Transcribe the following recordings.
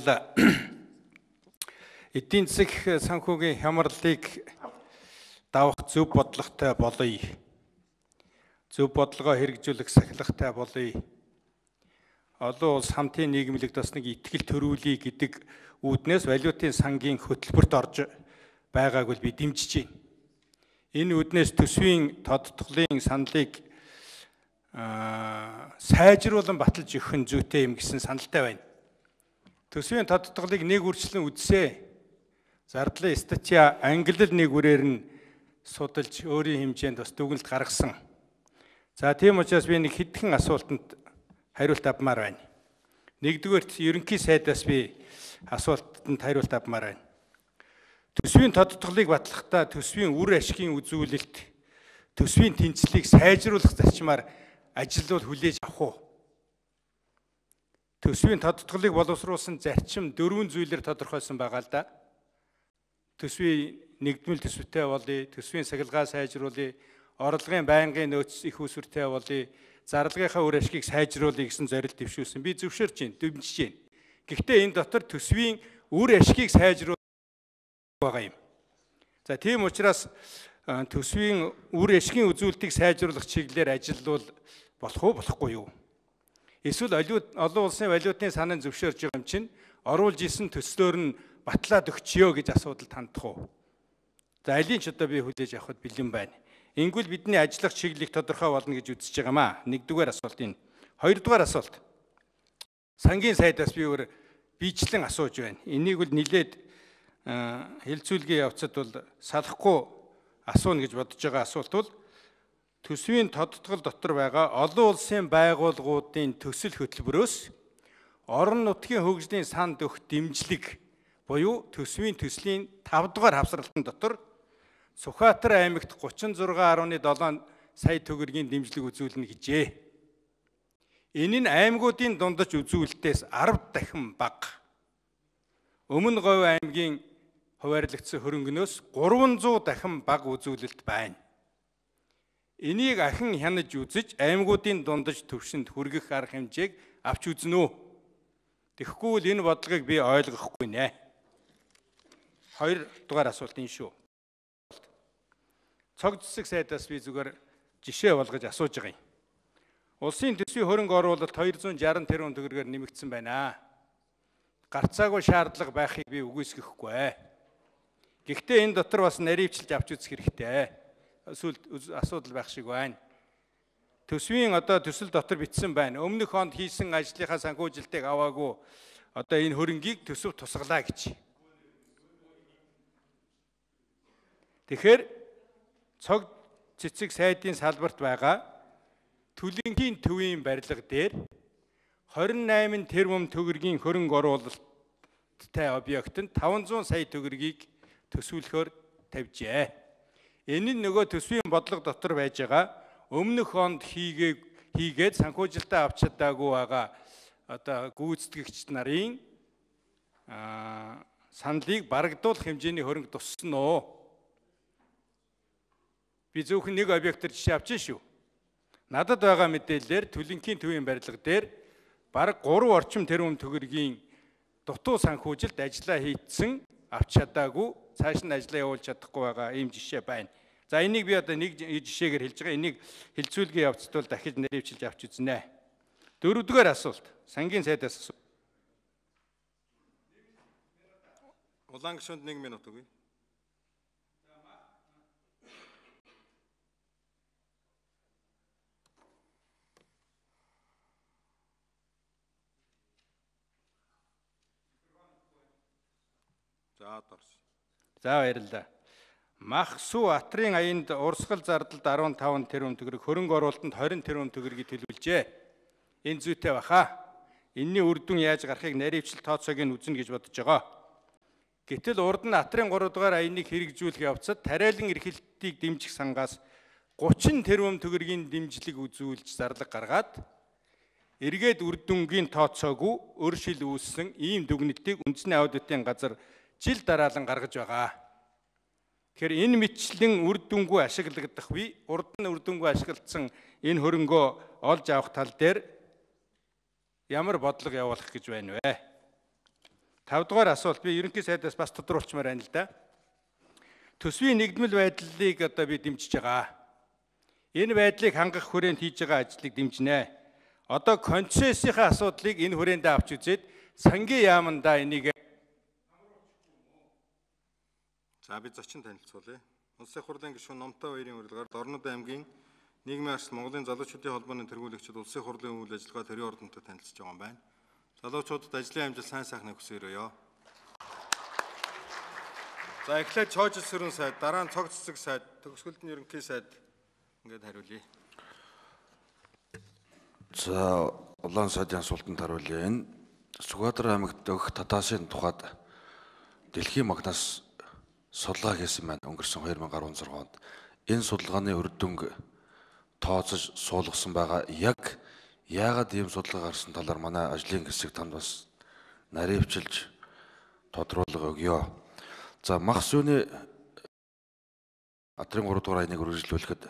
баярлалаа. Эдийн засаг санхүүгийн хямралыг давах зөв бодлоготой болъё. Зөв бодлогоо хэрэгжүүлэх сахилгатай болъё. Олон улс хамтын нийгэмлэг тасныг итгэл төрүүлэе гэдэг үүднээс валютын сангийн хөтөлбөрт орж байгааг бол би дэмжиж байна. Энэ үүднээс төсвийн тодтголын саналыг сайжруулан баталж өгөх нь зүйтэй юм гэсэн саналтай байна. Төсвийн тодтголыг нэг үрчлэн үзсээ. Зардлын статья ангилал нэг үрээр нь судалж өөрийн хэмжээнд бас дүгнэлт гаргасан. За тийм учраас би нэг хэдхэн асуултанд хариулт авмаар байна. Нэгдүгээрт ерөнхий сайдаас би асуултанд хариулт авмаар байна. Төсвийн тодтголыг батлахдаа төсвийн үр ашигын үзүүлэлт, төсвийн тэнцлийг сайжруулах зарчмаар ажиллавал хүлээж авах уу? Төсвийн тодтголыг боловсруулсан зарчим 4 зүйлээр тодорхойлсон байгаа л да. Төсвийн нэгдмэл төсвөтэй болъё, төсвийн сахилгаа сайжруулъя, орлогын байнгын нөөц их усвартай болъё, зарлагынхаа үр ашгийг сайжруулъя гэсэн зорилт дэвшүүлсэн. Би зөвшөөрч байна, дэмжиж байна. Гэхдээ энэ дотор төсвийн үр ашгийг сайжруулах байгаа юм. За тийм учраас төсвийн үр ашгийн үзүүлэлтийг сайжруулах чиглэлээр ажиллавал болох уу, болохгүй юу? Эсвэл олон улсын валютын санаанд зөвшөөрж байгаа юм чинь оруулж исэн төслөөр нь батлаад өгчөө гэж асуудал хандах уу? За алийн ч одоо би хүлээж авахд бэлэн байна. Ингүүл бидний ажиллах чиглэлийг тодорхой болно гэж үзэж байгаамаа. Нэгдүгээр асуулт энэ. Хоёрдугаар асуулт. Сангийн сайдаас би өөр биечлэн асууж байна. Энийг бол нилээд хэлцүүлгийн явцад бол салахгүй асууна гэж бодож байгаа асуулт бол төсвийн тодтгол дотор байгаа олон улсын байгууллагуудын төсөл хөтөлбөрөөс орон нутгийн хөгжлийн санд өгөх дэмжлэг буюу төсвийн төслийн 5 дугаар хавсралтын дотор Сүхбаатар аймагт 36.7 сая төгрөгийн дэмжлэг үзүүлнэ гэжээ. Энэ нь аймагуудын дундаж үзүүлэлтээс 10 дахин бага. Өмнө Говь аймгийн хуваарлагдсан хөрөнгөнөөс 300 дахин бага үзүүлэлт байна. Энийг ахин хянаж үзэж аймагуудын дундаж төвшөнд хүргэх арга хэмжээг авч үзнэ үү? Тэгэхгүй бол энэ бодлогыг би ойлгохгүй нэ. 2 дугаар асуулт энэ шүү. Цог засаг сайдаас би зүгээр жишээ болгож асууж байгаа юм. Улсын төсвийн хөрөнгө оруулалт 260 тэрбум төгрөгөөр нэмэгдсэн байна. Гарцаагүй шаардлага байхыг би үгүйсгэхгүй. Гэхдээ энэ дотор бас наривчилж авч үзэх хэрэгтэй. Асуудал байх шиг байна. Төсвийн одоо төсөл дотор бичсэн байна. Өмнөх онд хийсэн ажлынхаа санхүүжилтийг аваагүй одоо энэ хөрөнгийг төсөв тусгалаа гэж. Тэгэхээр цог цэцэг сайдын салбарт байгаа төлөнгийн төвийн барилга дээр 28 тэрбум төгрөгийн хөрөнгө оруулалттай объектанд 500 сая төгрөгийг төсвөлөхөөр тавьжээ. Энэ нь нөгөө төсвийн бодлого дотор байж байгаа өмнөх онд хийгээд санхүүжилтаа авч чадаагүй байгаа одоо гүйцэтгэгч нарын саналыг барагдуулах хэмжээний хөрөнгө туссан уу? Би зөвхөн нэг объектор жишээ авчихсан шүү. Надад байгаа мэдээлэлээр төлөнгийн төвийн барилга дээр бараг 3 орчим тэрбум төгрөгийн дутуу санхүүжилт ажиллаа хийцэн авч чадаагүй, цааш нь ажиллаа явуулж чадахгүй байгаа ийм жишээ байна. За энийг би одоо нэг жишээгээр хэлж байгаа. Энийг хэлцүүлгийн явцад бол дахиж наривчилж авч үзнэ. 4-р асуулт. Сангийн сайдаас асуулт. Улаан гишүүнд 1 минут өгье. За баярлалаа. Мах сүү Атрын аянд урсгал зардалд 15 тэрбум төгрөг, хөрөнгө оруулалтанд 20 тэрбум төгрөгийг төлөвлөжээ. Энэ зүйтэй баха. Энэний үр дүн яаж гарахыг наривчил тооцоог нь үзнэ гэж бодож байгаа. Гэтэл урд нь Атрын 3 дугаар аяныг хэрэгжүүлэх явцад тариалан эрхлэлтийг дэмжих сангаас 30 тэрбум төгрөгийн дэмжлэг үзүүлж зарлага гаргаад эргээд үр дүнгийн тооцоогүй өөрчлөл үүссэн ийм дүгнэлтийг үндэсний аудитын газар жил дараалан гаргаж байгаа. Тэгэхээр энэ мэтчлэн үр дүнгүй ашиглагдах би урд нь үр дүнгүй ашиглагдсан энэ хөрөнгөө олж авах тал дээр ямар бодлого явуулах гэж байна вэ? 5 дугаар асуулт би ерөнхий сайдаас бас тодруулчмаар байна л да. Төсвийн нэгдмэл байдлыг одоо би дэмжиж байгаа. Энэ байдлыг хангах хүрээнд хийж байгаа ажлыг дэмжинэ. Одоо концессийнхаа асуудлыг энэ хүрээндээ авч үзээд сангийн яамандаа энийг за би зочин танилцуулъя. Улсын хурлын гишүүн Номтой баярын урилгаар Дорнод аймгийн нийгмийн арчил Монголын залуучуудын холбооны тэргүүлэгчид улсын хурлын үйл ажиллагаа төрийн ордонтой танилцж байгаа юм байна. Залуучуудад ажлын амжилт сайн сайхныг хүсээрөөё. За эхлээд чоожил сөрөн сайд, дараа нь цог цэцэг сайд, төгсгөлд нь ерөнхий сайд ингээд хариулъя. За улаан сайдын асуултанд хариулъя. Энэ Сүхбаатар аймагт өгөх татаасын тухайд Дэлхийн банкнаас судалгаа хийсэн байна өнгөрсөн 2016 онд. Энэ судалгааны үр дүнг тооцож суулгасан байгаа. Яг яагаад ийм судалгаа гарсан талаар манай ажлын хэсэг танд бас наривчилж тодруулга өгье. За мах зүйний Адрын 3 дугаар айныг үргэлжлүүлэхэд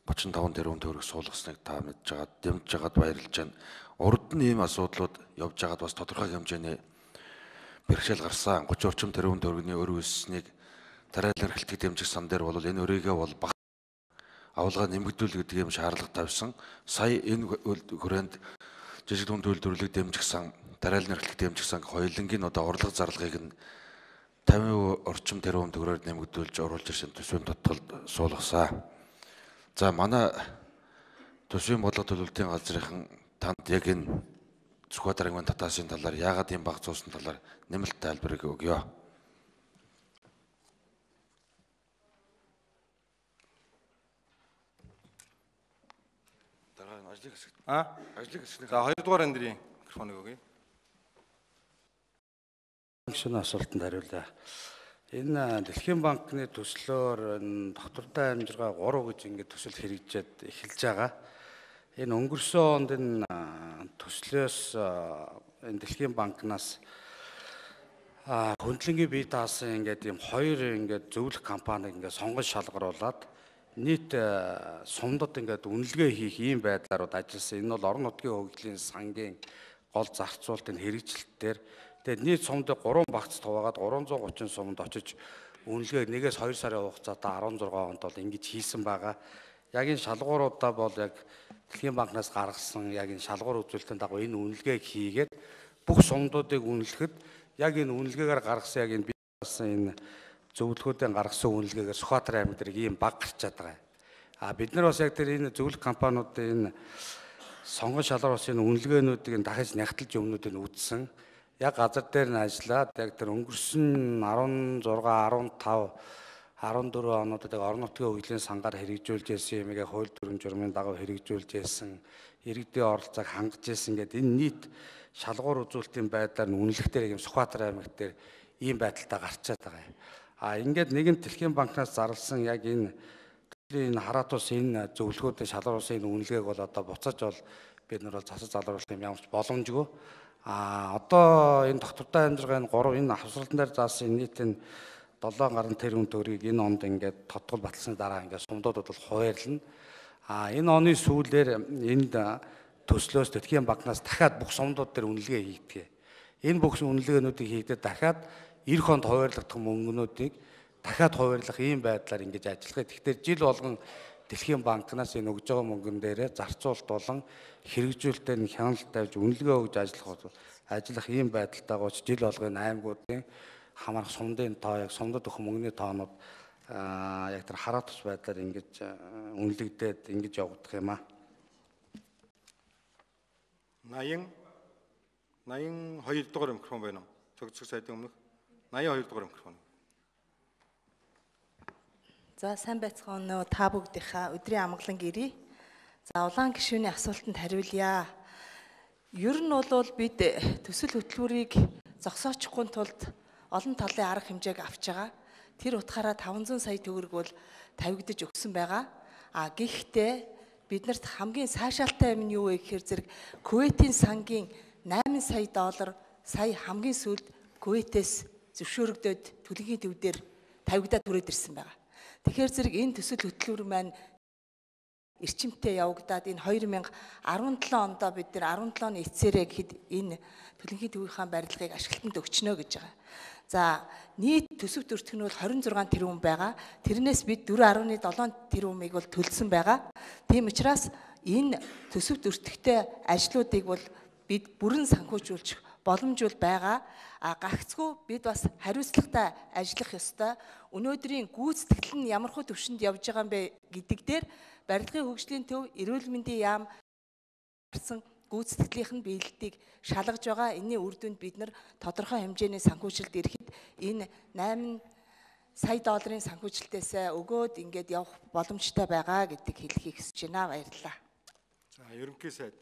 35 тэрбум төгрөг суулгасныг та мэдж байгаа, дэмжиж байгаад баярлж байна. Урд нь ийм асуудлууд явж байгаад бас тодорхой хэмжээний бэрхшээл гарсан. 30 орчим тэрбум төгрөгийн өр үйлснийг тариалан эрхлэлтийг дэмжих сан дээр бол энэ өрийгөө бол баг авалгаа нэмэгдүүл гэдэг юм шаардлага тавьсан. Сая энэ хүрээнд жижиг дунд үйлдвэрлэлийг дэмжих сан, тариалан эрхлэлтийг дэмжих сан хоёулангийн одоо орлого зарлагыг нь 50% орчим тэрбум төгрөгөөр нэмэгдүүлж оруулж ирсэн төсвийн тодтолд суулгасан. За манай төсвийн бодлого төлөвлөлтийн газрынхан танд яг энэ Сүхбаатар аймгийн татаасын талаар яагаад ийм бага зуусан талаар нэмэлт тайлбарыг өгье. Дараа нь ажлын хэсэг. Ажлын хэсэг. За 2 дугаар андрийн микрофоныг өгье. Шинэ асуултанд хариулъя. Энэ Дэлхийн банкны төслөөр энэ доктортой амжиргаа 3 гэж ингээд төсөл хэрэгжээд эхэлж байгаа. Энэ өнгөрсөн онд энэ төслөөс энэ Дэлхийн банкнаас хөндлөнгийн бие даасан ингээд ийм 2 ингээд зөвлөх компаниг ингээд сонгож шалгаруулад нийт сумдад ингээд үнэлгээ хийх ийм байдлаар ажилласан. Энэ бол орон нутгийн хөгжлийн сангийн гол зарцуулалтын хэрэгжилтээр тэгээд нийт сумдад 3 багц хуваагаад 330 сумд очиж үнэлгээ 1-2 сарын хугацаатай 16 онд бол ингэж хийсэн байгаа. Яг энэ шалгууруудаа бол яг Дэлхийн банкнаас гаргасан яг энэ шалгуур үзүүлэлтийн дагуу энэ үнэлгээг хийгээд бүх сумдуудыг үнэлэхэд яг энэ үнэлгээгээр гаргасан яг энэ энэ зөвлөхүүдийн гаргасан үнэлгээгээр Сүхбаатар аймаг дээр ийм баг гарчаад байгаа. Бид нар бас яг тэр энэ зөвлөх компаниудын энэ сонгон шалгууруулсан үнэлгээнүүдийг дахиж нягтлж өмнөд нь үзсэн. Яг газар дээр нь ажиллаад яг тэр өнгөрсөн 16, 15, 14 онуудад орон нутгийн хөгжлийн сангаар хэрэгжүүлж ирсэн юм яг хууль дүрм журмын дагуу хэрэгжүүлж ирсэн, иргэдийн оролцоог хангаж ирсэн гэдэг энэ нийт шалгуур үзүүлэлтийн байдлаар нь үнэлэхдээ юм Сүхбаатар аймаг дээр ийм байдалтай гарчаад байгаа. Ингээд нэгэн Дэлхийн банкнаас зарласан яг энэ хараат ус энэ зөвлөхүүдийн шалгууруулсан энэ үнэлгээг бол одоо буцааж бол бид нар бол засаж залруулах юм ямарч боломжгүй. Одоо энэ доктортой амжиргааны 3 энэ хавсралтан дээр заасан нийт энэ 7 гаруй тэрбум төгрөгийг энэ онд ингээд тодтол батлсны дараа ингээд сумдуудад бол хуваарлана. Энэ оны сүүлээр энд төслөөс Дэлхийн банкнаас дахиад бүх сумдууд дээр үнэлгээ хийгдэг. Энэ бүх үнэлгээнүүдийг хийгдээд дахиад эх хонд хуваарлагдах мөнгнүүдийг дахиад хуваарлах ийм байдлаар ингэж ажиллах. Тэгэхээр жил болгон Дэлхийн банкнаас энэ өгж байгаа мөнгөн дээрээ зарцуулалт болон хэрэгжүүлэлтээр нь хяналт тавьж үнэлгээ өгж ажиллах ийм байдалтай гоч жил болгон аймагуудын хамаарх сумдын тоо яг сумдад өгөх мөнгөний тоонууд яг тэр хараат ус байдлаар ингэж үнэлэгдээд ингэж явагдах юм аа. 82 дугаар микрофон байна уу? Цогцог сайдын өмнөх 82 дугаар микрофон. За сайн байцгаана уу та бүгдийнхаа өдрийн амгалан гэрээ. За улаан гишүүний асуултанд хариулъя. Ер нь бол бид төсөл хөтөлбөрийг зогсоочихгүй тулд олон талын арга хэмжээг авч байгаа. Тэр утгаараа 500 сая төгрөг бол тавигдаж өгсөн байгаа. Гэхдээ биднэрт хамгийн сайшаалтай юм нь юу вэ гэхээр зэрэг Кувейтийн сангийн 8 сая доллар сая хамгийн сүүлд Кувейтээс зөвшөөрөгдөд төлөнгийн төв дээр тавигдаад түрээд ирсэн байгаа. Тэгэхээр зэрэг энэ төсөл хөтөлбөр маань эрчимтэй явагдаад энэ 2017 онд бид нэр 17 оны эцсээрээ гэхэд энэ төлөнхийн төвийнхаа барилгыг ашиглалтанд өгчнө гэж байгаа. За нийт төсөв төртгөн нь бол 26 тэрбум байгаа. Тэрнээс бид 4.7 тэрбумыг бол төлсөн байгаа. Тийм учраас энэ төсөв төртгтэй ажлуудыг бол бид бүрэн санхүүжүүлж боломж бол байгаа. Гагцгүй бид бас хариуцлагатай ажиллах ёстой. Өнөөдрийн гүйцэтгэл нь ямархуу төвшөнд явж байгаа юм бэ гэдэг дээр барилгын хөгжлийн төв, эрүүл мэндийн яам гарсан гүйцэтгэлийнх нь биелэлтийг шалгаж байгаа. Энэний үр дүнд бид нар тодорхой хэмжээний санхүүжилт ирэхэд энэ 8 сая долларын санхүүжилтээс өгөөд ингээд явах боломжтой байгаа гэдгийг хэлхийг хүсэж байна. Баярлалаа. За, ерөнхий сайд.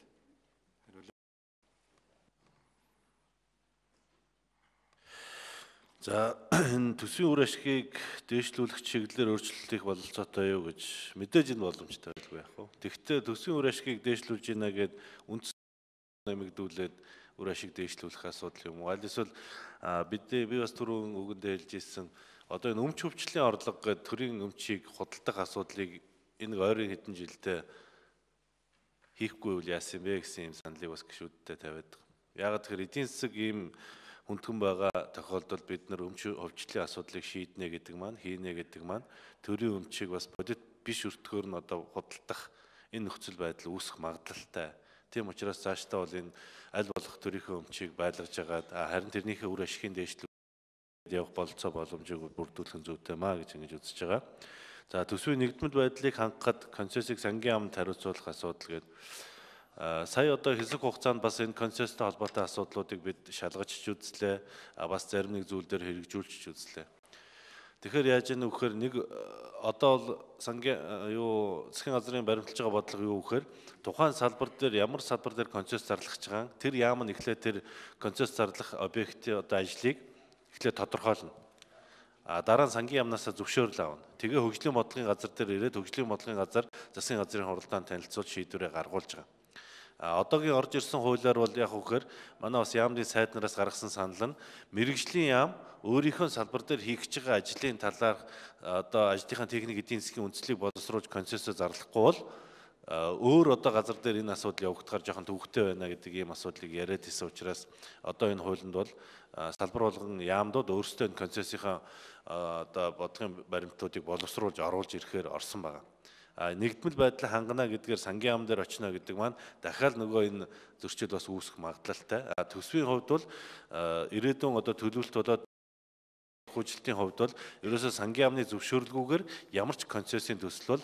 За энэ төсвийн үр ашгийг дээшлүүлэх чиглэлээр өөрчлөлтийг бололцоотой юу гэж мэдээж энэ боломжтой байлгүй яах вэ? Тэгэхдээ төсвийн үр ашгийг дээшлүүлж ийна гэд үндэс нэмэгдүүлээд үр ашиг дээшлүүлэх асуудал юм уу? Аль эсвэл би бас түрүүн үгэндээ хэлж ирсэн одоо энэ өмч хөвчлийн орлого гэдэг төрийн өмчийг худалдах асуудлыг энэ ойрын хэдэн жилдээ хийхгүй үл яасан бэ гэсэн юм саналыг бас гишүүдтэй тавиад байгаа. Яагаад тэгэхээр эдийн засаг ийм хүндхэн байгаа тохиолдолд бид нар өмч хөвчлийн асуудлыг шийднэ гэдэг маань, хийнэ гэдэг маань төрийн өмчийг бас бодит биш өртгөөр нь одоо худалдах энэ нөхцөл байдал үүсэх магадлалтай. Тийм учраас цаашдаа бол энэ аль болох төрийнхөө өмчийг байлгаж агаад харин тэрнийхээ үр ашигын дээшлүүлэлт явах болцоо боломжийг бүрдүүлэх нь зүйтэй маа гэж ингэж үзэж байгаа. За төсвийн нэгдмэл байдлыг хангахад концессийг сангийн яамд хариуцуулах асуудал гэдэг. Сая одоо хэсэг хугацаанд бас энэ концесстэй холбоотой асуудлуудыг бид шалгаж үзлээ. Бас зарим нэг зүйл дээр хэрэгжүүлж үзлээ. Тэгэхээр яаж яах вэ гэхээр нэг одоо бол сангийн засгийн газрын баримталж байгаа бодлого юу гэхээр тухайн салбар дээр ямар салбар дээр концесс зарлах гэж байгаа тэр яам нь эхлээд тэр концесс зарлах объектын одоо ажлыг эхлээд тодорхойлно. Дараа нь сангийн яамнаас зөвшөөрөл авна. Тэгээ хөгжлийн бодлогын газар дээр ирээд хөгжлийн бодлогын газар засгийн газрын хуралдаанд танилцуулж шийдвэрээ гаргуулж байгаа. Одоогийн орж ирсэн хуулиар бол яг үгээр манай бас яамны сайд нараас гаргасан санал нь мэрэгжлийн яам өөрийнхөө салбар дээр хийх гэж байгаа ажлын талаар одоо ажлынхаа техник эдийн засгийн үндслийг боловсруулж концессо зарлахгүй бол өөр одоо газар дээр энэ асуудал явагдахаар жоохон төвөгтэй байна гэдэг ийм асуудлыг яриад ирсэн учраас одоо энэ хуулинд бол салбар болгон яамдууд өөрсдөө энэ концессийнхаа одоо бодлогын баримтуудыг боловсруулж оруулж ирэхээр орсон байна. Нэгдмэл байдлаа хангана гэдгээр сангийн яам дээр очино гэдэг маань дахиад нөгөө энэ зөрчил бас үүсэх магадлалтай. Төсвийн хувьд бол ирээдүйн одоо төлөвлөлт болоод хөгжилтийн хувьд бол ерөөсөө сангийн яамны зөвшөөрлгүйгээр ямар ч концессийн төсөл бол